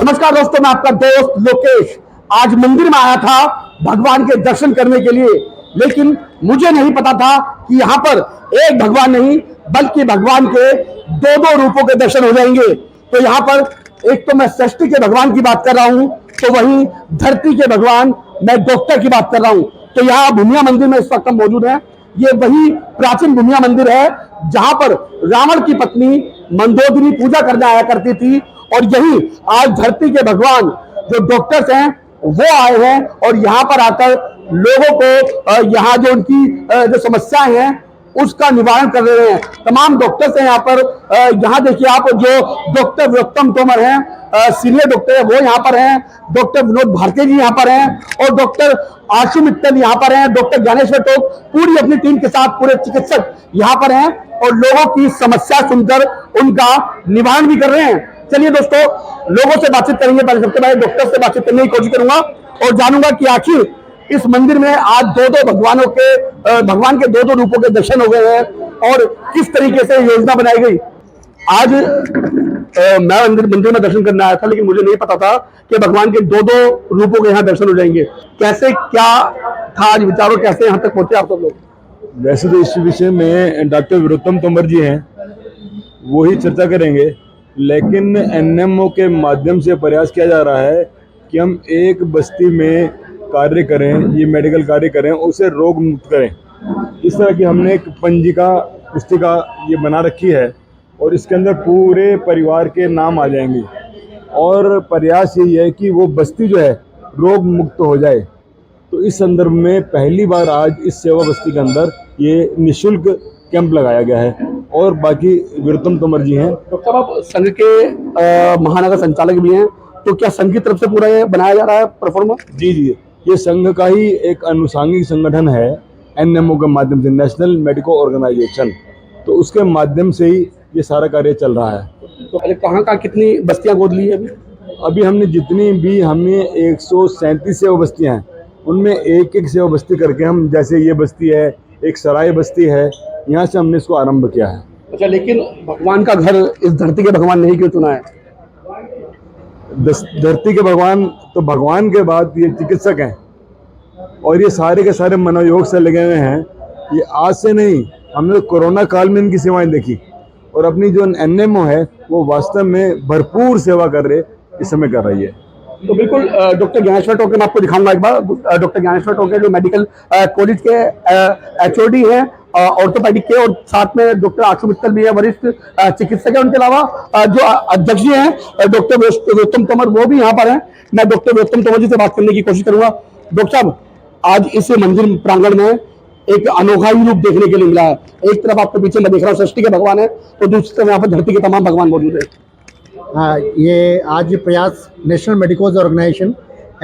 नमस्कार दोस्तों, मैं आपका दोस्त लोकेश आज मंदिर में आया था भगवान के दर्शन करने के लिए। लेकिन मुझे नहीं पता था कि यहाँ पर एक भगवान नहीं बल्कि भगवान के दो दो रूपों के दर्शन हो जाएंगे। तो यहाँ पर एक तो मैं सृष्टि के भगवान की बात कर रहा हूँ, तो वहीं धरती के भगवान मैं डॉक्टर की बात कर रहा हूँ। तो यहाँ भूमिया मंदिर में इस वक्त हम मौजूद हैं। ये वही प्राचीन भूमिया मंदिर है जहां पर रावण की पत्नी मंदोदरी पूजा करने आया करती थी, और यही आज धरती के भगवान जो डॉक्टर्स हैं वो आए हैं और यहाँ पर आकर लोगों को यहाँ जो उनकी जो समस्याएं हैं उसका निवारण कर रहे हैं। तमाम डॉक्टर्स हैं यहाँ पर। यहाँ देखिए आप, जो डॉक्टर विरोत्तम तोमर हैं, सीनियर डॉक्टर है, वो यहाँ पर हैं। डॉक्टर विनोद भारती जी यहाँ पर हैं और डॉक्टर आशु मित्तल यहाँ पर हैं। डॉक्टर ज्ञानेश्वर टोक पूरी अपनी टीम के साथ पूरे चिकित्सक यहाँ पर हैं और लोगों की समस्या सुनकर उनका निवारण भी कर रहे हैं। चलिए दोस्तों, लोगों से बातचीत करेंगे। पहले सबसे पहले डॉक्टर से बातचीत करने की कोशिश करूंगा और जानूंगा कि आखिर इस मंदिर में आज भगवान के दो रूपों के दर्शन हो गए हैं और किस तरीके से योजना बनाई गई। आज मैं मंदिर में दर्शन करने आया था, लेकिन मुझे नहीं पता था कि भगवान के दो रूपों के यहाँ दर्शन हो जाएंगे। कैसे क्या था आज विचारों, कैसे यहाँ तक पहुंचे आप सब लोग? वैसे तो इस विषय में डॉक्टर विरोत्तम तोमर जी हैं, वो ही चर्चा करेंगे, लेकिन एनएमओ के माध्यम से प्रयास किया जा रहा है कि हम एक बस्ती में कार्य करें, ये मेडिकल कार्य करें, उसे रोग मुक्त करें। इस तरह की हमने एक पंजिका पुस्तिका ये बना रखी है और इसके अंदर पूरे परिवार के नाम आ जाएंगे और प्रयास यही है कि वो बस्ती जो है रोग मुक्त हो जाए। तो इस संदर्भ में पहली बार आज इस सेवा बस्ती के अंदर ये निःशुल्क कैंप लगाया गया है और बाकी विरोत्तम तोमर जी हैं। डॉक्टर साहब, आप संघ के महानगर संचालक भी हैं, तो क्या संघ की तरफ से पूरा ये बनाया जा रहा है परफॉर्मेंस? जी, ये संघ का ही एक अनुषांगिक संगठन है एनएमओ के माध्यम से, नेशनल मेडिको ऑर्गेनाइजेशन। तो उसके माध्यम से ही ये सारा कार्य चल रहा है। तो कहाँ कितनी बस्तियां गोद ली है अभी हमने जितनी भी, हमें 137 सेवा बस्तियां हैं, उनमें एक एक सेवा बस्ती करके हम, जैसे ये बस्ती है, एक सराय बस्ती है, यहाँ से हमने इसको आरंभ किया है। अच्छा, लेकिन भगवान का घर इस धरती के भगवान नहीं क्यों चुना है? धरती के भगवान तो भगवान के बाद ये चिकित्सक हैं और ये सारे के सारे मनोयोग से लगे हुए हैं। ये आज से नहीं, हमने तो कोरोना काल में इनकी सेवाएं देखी और अपनी जो एनएमओ है वो वास्तव में भरपूर सेवा कर रहे, इस समय कर रही है। तो बिल्कुल डॉक्टर ज्ञानेश्वर टोके मैं आपको दिखाऊंगा एक बार। डॉक्टर ज्ञानेश्वर टोके जो मेडिकल कॉलेज के एचओडी हैं ऑर्थोपेडिक के, और साथ में डॉक्टर आशु मित्तल भी है, वरिष्ठ चिकित्सक है। उनके अलावा जो अध्यक्ष जी हैं डॉक्टर विरोत्तम तोमर, वो भी यहाँ पर हैं। मैं डॉक्टर विरोत्तम तोमर जी से बात करने की कोशिश करूंगा। डॉक्टर साहब, आज इस मंदिर प्रांगण में एक अनोखा ही रूप देखने के लिए मिला है। एक तरफ आपके पीछे मैं देख रहा हूँ सृष्टि के भगवान है, तो दूसरी तरफ यहाँ पर धरती के तमाम भगवान मौजूद है। हाँ, ये आज ये प्रयास नेशनल मेडिकोज ऑर्गेनाइजेशन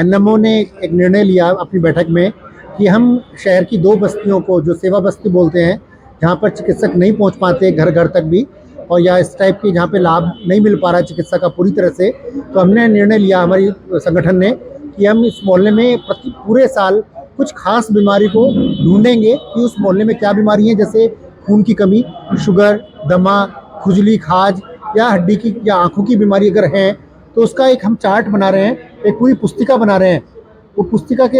एनएमओ ने एक निर्णय लिया अपनी बैठक में कि हम शहर की दो बस्तियों को, जो सेवा बस्ती बोलते हैं, जहाँ पर चिकित्सक नहीं पहुँच पाते घर घर तक भी, और या इस टाइप की जहाँ पे लाभ नहीं मिल पा रहा है चिकित्सा का पूरी तरह से, तो हमने निर्णय लिया हमारी संगठन ने कि हम इस मोहल्ले में पूरे साल कुछ खास बीमारी को ढूंढेंगे कि उस मोहल्ले में क्या बीमारी है, जैसे खून की कमी, शुगर, दमा, खुजली, खाज या हड्डी की या आँखों की बीमारी अगर है, तो उसका एक हम चार्ट बना रहे हैं, एक पूरी पुस्तिका बना रहे हैं। वो पुस्तिका के,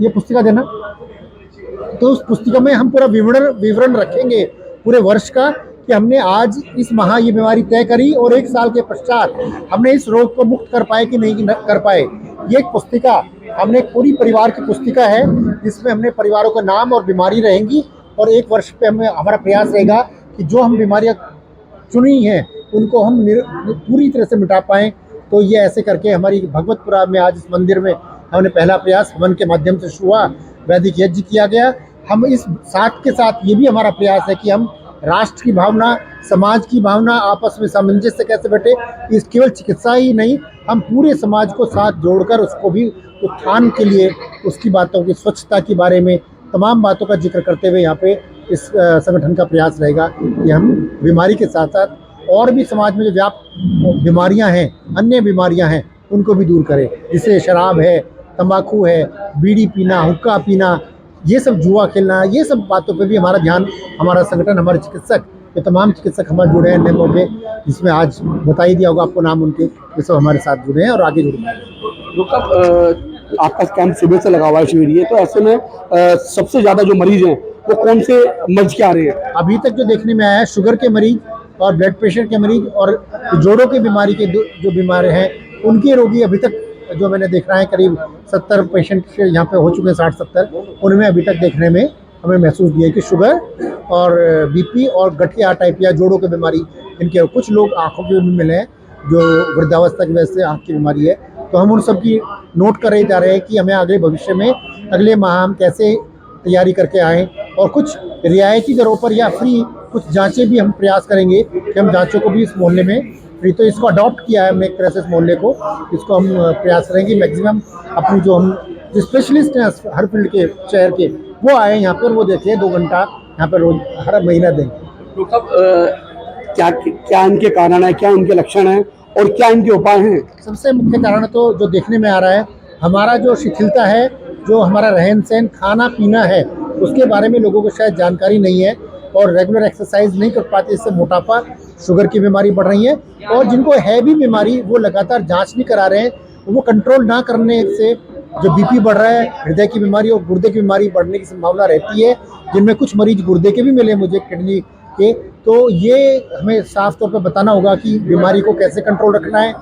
ये पुस्तिका देना, तो उस पुस्तिका में हम पूरा विवरण रखेंगे पूरे वर्ष का कि हमने आज इस माह ये बीमारी तय करी और एक साल के पश्चात हमने इस रोग को मुक्त कर पाए कि नहीं कर पाए। ये एक पुस्तिका, हमने एक पूरी परिवार की पुस्तिका है जिसमें हमने परिवारों का नाम और बीमारी रहेंगी, और एक वर्ष पे हमें हमारा प्रयास रहेगा कि जो हम बीमारियां चुनी हैं उनको हम पूरी तरह से मिटा पाएँ। तो ये ऐसे करके हमारी भगवतपुरा में आज इस मंदिर में हमने पहला प्रयास हवन के माध्यम से शुरू हुआ, वैदिक यज्ञ किया गया। हम इस साथ के साथ ये भी हमारा प्रयास है कि हम राष्ट्र की भावना, समाज की भावना, आपस में सामंजस्य कैसे बैठे, इस केवल चिकित्सा ही नहीं, हम पूरे समाज को साथ जोड़कर उसको भी उत्थान के लिए, उसकी बातों की, स्वच्छता के बारे में तमाम बातों का जिक्र करते हुए यहाँ पे इस संगठन का प्रयास रहेगा कि हम बीमारी के साथ साथ और भी समाज में जो व्याप्त बीमारियाँ हैं, अन्य बीमारियाँ हैं, उनको भी दूर करें। जिससे शराब है, तंबाकू है, बीड़ी पीना, हुक्का पीना, ये सब जुआ खेलना, ये सब बातों पे भी हमारा ध्यान, हमारा संगठन, हमारे चिकित्सक ये तमाम चिकित्सक हमारे जुड़े हैं एनएमओ के, जिसमें आज बता ही दिया होगा आपको नाम उनके, ये सब हमारे साथ जुड़े हैं और आगे जुड़ेंगे। डॉक्टर साहब, आपका कैंप सुबह से लगा हुआ है शिविर, ये तो ऐसे में सबसे ज़्यादा जो मरीज हैं वो कौन से मर्ज के आ रहे हैं? अभी तक जो देखने में आया है, शुगर के मरीज और ब्लड प्रेशर के मरीज और जोड़ों की बीमारी के जो बीमार हैं उनके रोगी अभी तक जो मैंने देख रहा है करीब 70 पेशेंट यहाँ पे हो चुके हैं, 60-70, उनमें अभी तक देखने में हमें महसूस दिया कि शुगर और बीपी और गठिया टाइप या जोड़ों की बीमारी इनके, कुछ लोग आँखों के भी मिले हैं जो वृद्धावस्था की वजह से आँख की बीमारी है। तो हम उन सब की नोट कर रहे जा रहे हैं कि हमें आगे भविष्य में अगले माह हम कैसे तैयारी करके आएँ और कुछ रियायती दरों पर या फ्री कुछ जांचें भी हम प्रयास करेंगे कि हम जांचों को भी इस मोहल्ले में फ्री, तो इसको अडॉप्ट किया है हमने एक तरह से इस मोहल्ले को, इसको हम प्रयास करेंगे मैक्सिमम अपनी जो हम जो स्पेशलिस्ट हैं हर फील्ड के शहर के वो आए यहाँ पर, वो देखें 2 घंटा यहाँ पर रोज हर महीना देंगे। डॉक्टर साहब, क्या क्या इनके कारण है, क्या इनके लक्षण हैं और क्या इनके उपाय हैं? सबसे मुख्य कारण तो जो देखने में आ रहा है, हमारा जो शिथिलता है, जो हमारा रहन सहन खाना पीना है, उसके बारे में लोगों को शायद जानकारी नहीं है और रेगुलर एक्सरसाइज नहीं कर पाते, इससे मोटापा शुगर की बीमारी बढ़ रही है। और जिनको है भी बीमारी वो लगातार जांच नहीं करा रहे हैं, वो कंट्रोल ना करने से जो बीपी बढ़ रहा है, हृदय की बीमारी और गुर्दे की बीमारी बढ़ने की संभावना रहती है, जिनमें कुछ मरीज गुर्दे के भी मिले मुझे, किडनी के। तो ये हमें साफ तौर पर बताना होगा कि बीमारी को कैसे कंट्रोल रखना है,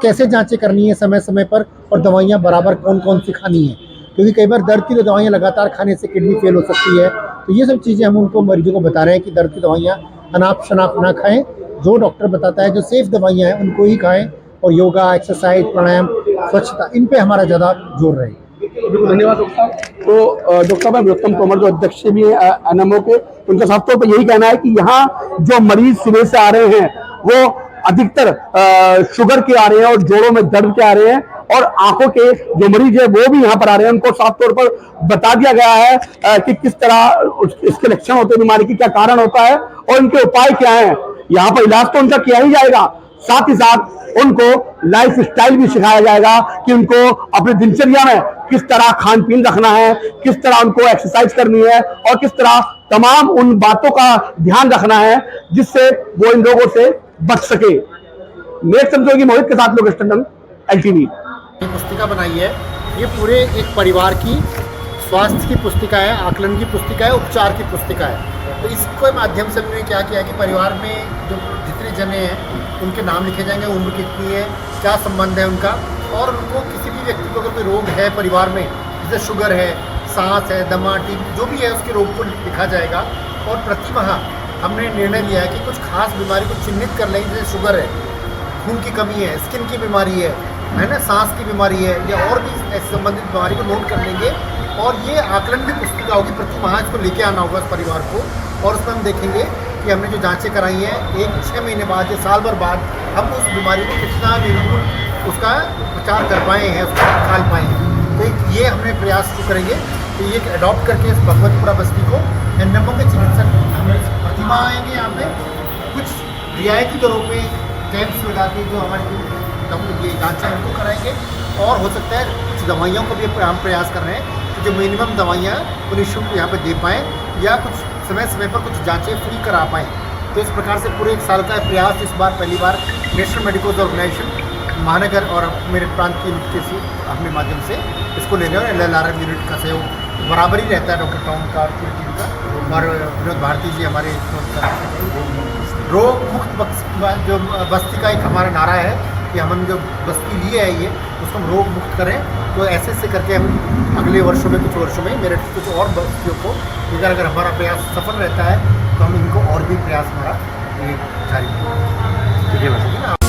कैसे जांचें करनी है समय समय पर और दवाइयाँ बराबर कौन कौन सी खानी है, क्योंकि कई बार दर्द की तो दवाइयाँ लगातार खाने से किडनी फेल हो सकती है। तो ये सब चीज़ें हम उनको मरीजों को बता रहे हैं कि दर्द की दवाइयाँ अनाप शनाप ना खाएं, जो डॉक्टर बताता है जो सेफ दवाइयाँ हैं उनको ही खाएं और योगा, एक्सरसाइज, प्राणायाम, स्वच्छता, इन पे हमारा ज़्यादा जोर रहे। धन्यवाद डॉक्टर साहब। तो डॉक्टर साहब विरुत्तम तोमर जो अध्यक्ष भी हैं एनएमओ के, उनका साफ तौर पर यही कहना है कि यहाँ जो मरीज सुबह से आ रहे हैं वो अधिकतर शुगर के आ रहे हैं और जोड़ों में दर्द के आ रहे हैं और आंखों के जो मरीज है वो भी यहाँ पर आ रहे हैं। उनको साफ तौर पर बता दिया गया है कि किस तरह इसके लक्षण होते हैं, बीमारी की क्या कारण होता है और इनके उपाय क्या हैं। यहाँ पर इलाज तो उनका किया ही जाएगा, साथ ही साथ उनको लाइफ स्टाइल भी सिखाया जाएगा कि उनको अपनी दिनचर्या में किस तरह खान पीन रखना है, किस तरह उनको एक्सरसाइज करनी है और किस तरह तमाम उन बातों का ध्यान रखना है जिससे वो इन रोगों से बच सके। नेक्स्ट समझोगी मोहित के साथ लोकेश टंडन, एलटीवी। पुस्तिका बनाई है, ये पूरे एक परिवार की स्वास्थ्य की पुस्तिका है, आकलन की पुस्तिका है, उपचार की पुस्तिका है। तो इसके माध्यम से हमने क्या किया कि परिवार में जो जितने जने हैं उनके नाम लिखे जाएंगे, उम्र कितनी है, क्या संबंध है उनका, और उनको किसी भी व्यक्ति को अगर कोई रोग है परिवार में, जैसे शुगर है, सांस है, दमा, टीबी, जो भी है उसके रोग को लिखा जाएगा। और प्रति माह हमने निर्णय लिया है कि कुछ खास बीमारी को चिन्हित कर लेंगे, जैसे शुगर है, खून की कमी है, स्किन की बीमारी है ना, सांस की बीमारी है या और भी ऐसे संबंधित बीमारी को नोट कर लेंगे। और ये आकलन की पुस्तिका होगी, प्रति माह इसको लेके आना होगा इस परिवार को, और उसमें हम देखेंगे कि हमने जो जांचें कराई हैं 6 महीने बाद या साल भर बाद हम उस बीमारी को कितना निर्मूल उसका उपचार कर पाए हैं, उसको निकाल पाए हैं। तो ये हमने प्रयास शुरू करेंगे कि ये अडॉप्ट करके इस भगवतपुरा बस्ती को एनएमओ के चिकित्सक हम प्रतिमा आएंगे यहाँ पे, कुछ रियायती दरों पे कैंप्स लगा के जो हमारे ये जांचें उनको कराएंगे। और हो सकता है कुछ दवाइयों को भी हम प्रयास कर रहे हैं कि जो मिनिमम दवाइयाँ वो निःशुल्क यहाँ पे दे पाएँ या कुछ समय समय पर कुछ जांचें फ्री करा पाएँ। तो इस प्रकार से पूरे 1 साल का प्रयास इस बार पहली बार नेशनल मेडिकल ऑर्गेनाइजेशन महानगर और मेरे प्रांत की यूनिट के अपने माध्यम से इसको ले रहे हैं। और LLRM यूनिट का सहयोग बराबर ही रहता है, डॉक्टर टाउन का और टीवी का, और विनोद भारती जी हमारे रोग मुक्त जो बस्ती का एक हमारा नारा है कि हम जो बस्ती लिए है ये उसको हम रोग मुक्त करें। तो ऐसे करके हम अगले वर्षों में, कुछ वर्षों में मेरे कुछ और बस्तियों को, अगर हमारा प्रयास सफल रहता है तो हम इनको और भी प्रयास हमारा ये जारी रखेंगे।